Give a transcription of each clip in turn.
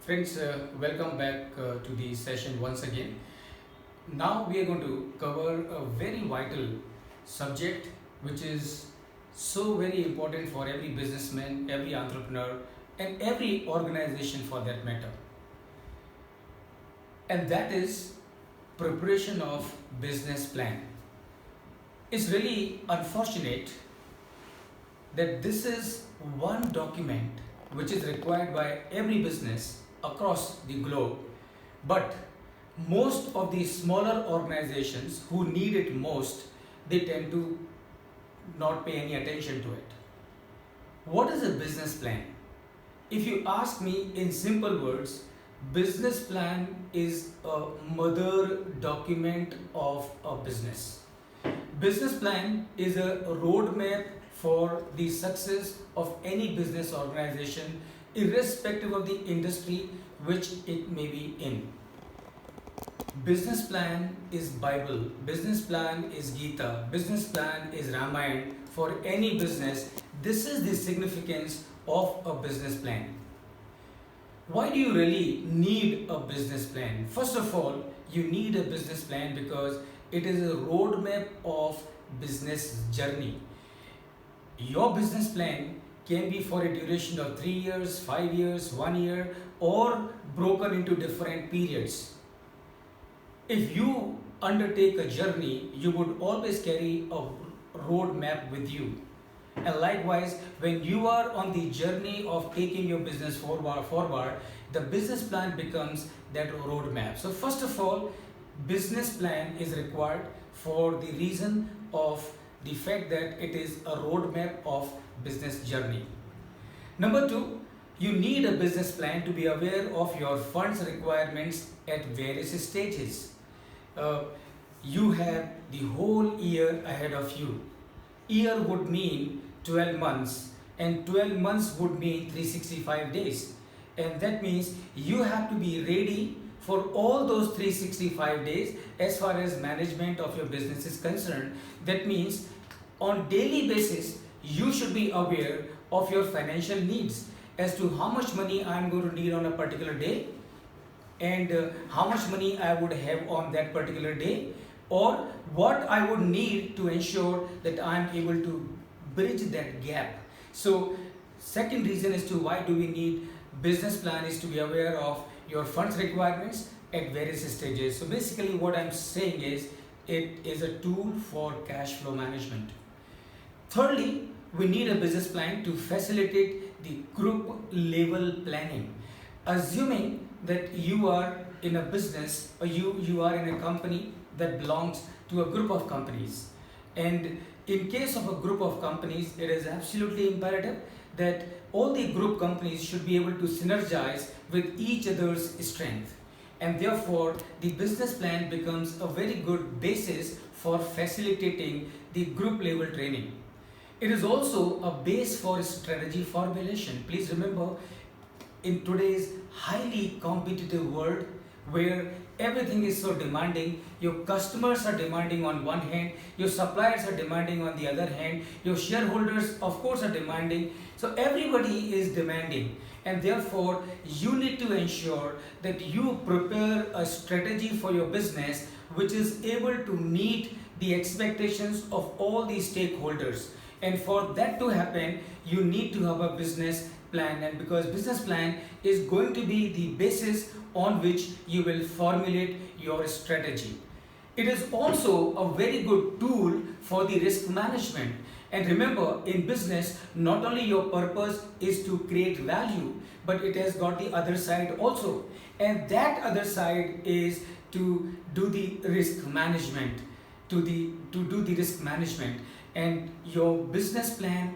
Friends, welcome back to the session once again. Now we are going to cover a very vital subject which is so very important for every businessman, every entrepreneur, and every organization for that matter. And that is preparation of business plan. It's really unfortunate that this is one document which is required by every business across the globe, but most of the smaller organizations who need it most, they tend to not pay any attention to it. What is a business plan? If you ask me in simple words, business plan is a mother document of a business. Business plan is a roadmap for the success of any business organization, irrespective of the industry which it may be in. Business plan is Bible, business plan is Gita, business plan is Ramayana for any business. This is the significance of a business plan. Why do you really need a business plan? First of all, you need a business plan because it is a roadmap of business journey. Your business plan can be for a duration of 3 years, 5 years, 1 year, or broken into different periods. If you undertake a journey, you would always carry a roadmap with you. And likewise, when you are on the journey of taking your business forward, the business plan becomes that roadmap. So first of all, business plan is required for the reason of the fact that it is a roadmap of business journey. Number two, you need a business plan to be aware of your funds requirements at various stages. You have the whole year ahead of you. Year would mean 12 months, and 12 months would mean 365 days. And that means you have to be ready for all those 365 days as far as management of your business is concerned. That means on daily basis, you should be aware of your financial needs as to how much money I am going to need on a particular day, and how much money I would have on that particular day, or what I would need to ensure that I am able to bridge that gap. So second reason as to why do we need business plan is to be aware of your funds requirements at various stages. So basically what I'm saying is it is a tool for cash flow management. Thirdly, we need a business plan to facilitate the group level planning. Assuming that you are in a business or you are in a company that belongs to a group of companies, and in case of a group of companies, it is absolutely imperative that all the group companies should be able to synergize with each other's strength, and therefore the business plan becomes a very good basis for facilitating the group level training. It is also a base for strategy formulation. Please remember, in today's highly competitive world where everything is so demanding, your customers are demanding on one hand, your suppliers are demanding on the other hand, your shareholders of course are demanding, so everybody is demanding, and therefore you need to ensure that you prepare a strategy for your business which is able to meet the expectations of all the stakeholders. And for that to happen, you need to have a business plan, and because business plan is going to be the basis on which you will formulate your strategy. It is also a very good tool for the risk management. And remember, in business, not only your purpose is to create value, but it has got the other side also. And that other side is to do the risk management, to do the risk management. And your business plan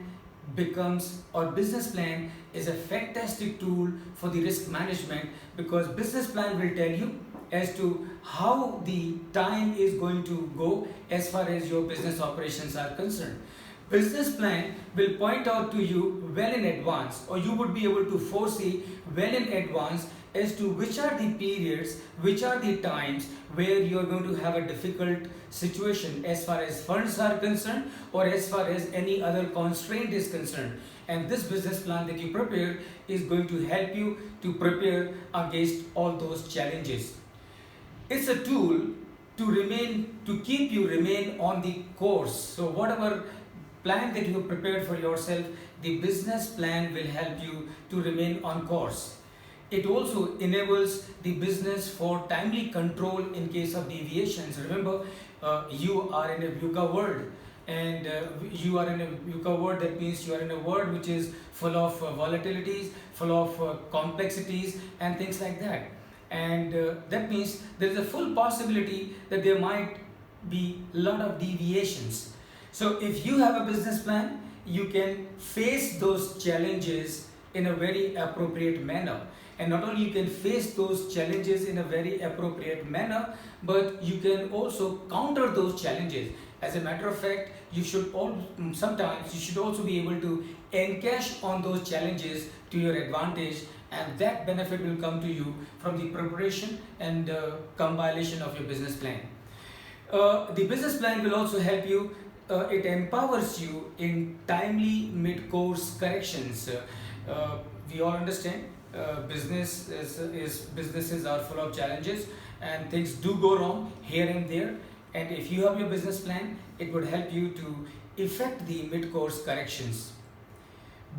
business plan is a fantastic tool for the risk management, because business plan will tell you as to how the time is going to go as far as your business operations are concerned. Business plan will point out to you well in advance, or you would be able to foresee well in advance as to which are the periods, which are the times where you are going to have a difficult situation as far as funds are concerned or as far as any other constraint is concerned. And this business plan that you prepare is going to help you to prepare against all those challenges. It's a tool to keep you remain on the course. So whatever plan that you have prepared for yourself, the business plan will help you to remain on course. It also enables the business for timely control in case of deviations. Remember, you are in a VUCA world, and you are in a VUCA world. That means you are in a world which is full of volatilities, full of complexities and things like that. And that means there is a full possibility that there might be a lot of deviations. So if you have a business plan, you can face those challenges in a very appropriate manner. And not only you can face those challenges in a very appropriate manner, but you can also counter those challenges. As a matter of fact, sometimes you should also be able to encash on those challenges to your advantage, and that benefit will come to you from the preparation and compilation of your business plan. The business plan will also help you. It empowers you in timely mid-course corrections. We all understand businesses are full of challenges and things do go wrong here and there. And if you have your business plan, it would help you to effect the mid-course corrections.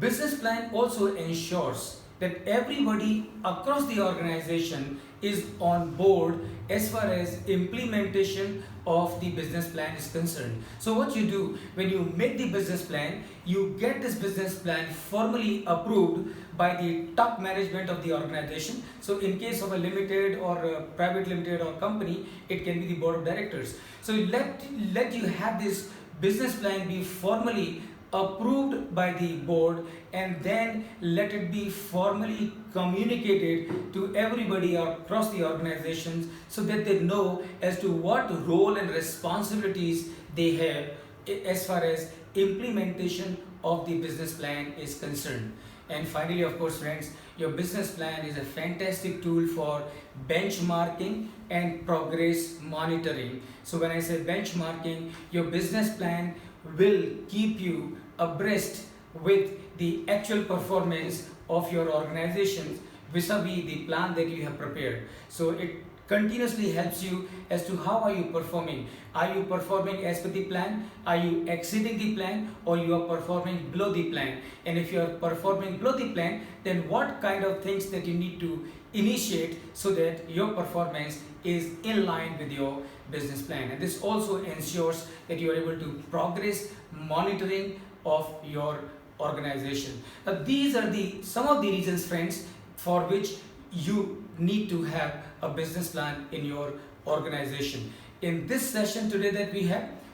Business plan also ensures that everybody across the organization is on board as far as implementation of the business plan is concerned. So what you do when you make the business plan, you get this business plan formally approved by the top management of the organization. So in case of a limited or a private limited or company, it can be the board of directors. So let you have this business plan be formally approved by the board, and then let it be formally communicated to everybody across the organizations so that they know as to what role and responsibilities they have as far as implementation of the business plan is concerned. And finally, of course, friends, your business plan is a fantastic tool for benchmarking and progress monitoring. So when I say benchmarking, your business plan will keep you abreast with the actual performance of your organization vis-a-vis the plan that you have prepared. So it continuously helps you as to how are you performing. Are you performing as per the plan? Are you exceeding the plan, or you are performing below the plan? And if you are performing below the plan, then what kind of things that you need to initiate so that your performance is in line with your business plan. And this also ensures that you are able to progress monitoring of your organization. Now these are some of the reasons, friends, for which you need to have a business plan in your organization. In this session today that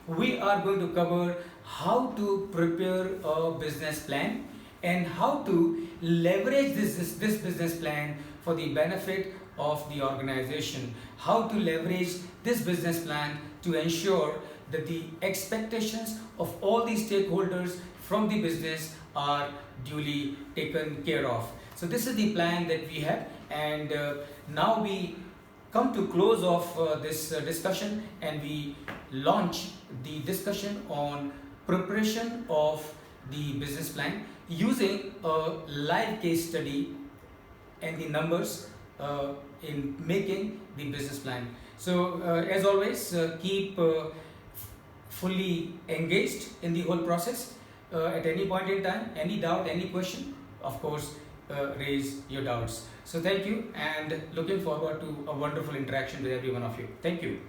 we are going to cover how to prepare a business plan and how to leverage this business plan for the benefit of the organization. How to leverage this business plan to ensure that the expectations of all the stakeholders from the business are duly taken care of. So this is the plan that we have, and now we come to close of this discussion, and we launch the discussion on preparation of the business plan using a live case study and the numbers in making the business plan. So as always, keep fully engaged in the whole process. At any point in time, any doubt, any question, of course, raise your doubts. So thank you, and looking forward to a wonderful interaction with every one of you. Thank you.